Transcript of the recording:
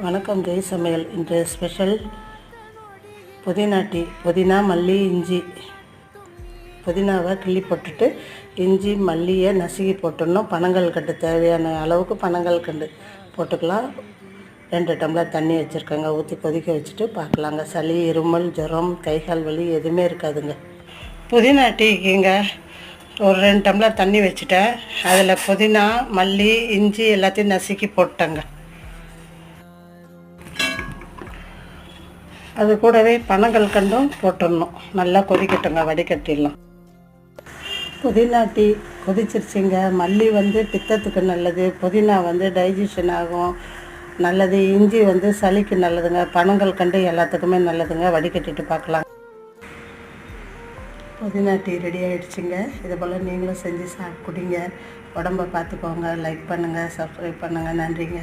வணக்கம் ஜெய் சமையல். இன்று ஸ்பெஷல் புதினா டீ. புதினா, மல்லி, இஞ்சி. புதினாவை கிள்ளி போட்டுட்டு இஞ்சி மல்லியை நசுக்கி போட்டுடணும். பனங்கல்கண்டு தேவையான அளவுக்கு பனங்கல்கண்டு போட்டுக்கலாம். 2 டம்ளர் தண்ணி வச்சுருக்கேங்க. ஊற்றி கொதிக்க வச்சுட்டு பார்க்கலாங்க. சளி, இருமல், ஜுரம், கை கால் வலி எதுவுமே இருக்காதுங்க. புதினா டீக்குங்க ஒரு 2 டம்ளர் தண்ணி வச்சுட்டேன். அதில் புதினா, மல்லி, இஞ்சி எல்லாத்தையும் நசுக்கி போட்டேங்க. அது கூடவே பனங்கல்கண்டும் போட்டுடணும். நல்லா கொதிக்கட்டுங்க, வடிகட்டிடலாம். புதினா டீ கொதிச்சிருச்சிங்க. மல்லி பித்தத்துக்கு நல்லது, புதினா டைஜஷன் ஆகும் நல்லது, இஞ்சி சளிக்கு நல்லதுங்க, பனங்கல்கண்டு எல்லாத்துக்குமே நல்லதுங்க. வடிகட்டிட்டு பார்க்கலாம். புதினா டீ ரெடி ஆகிடுச்சிங்க. இது போல் நீங்களும் செஞ்சு குடிங்க. உடம்பை பார்த்துக்கோங்க. லைக் பண்ணுங்கள், சப்ஸ்கிரைப் பண்ணுங்கள். நன்றிங்க.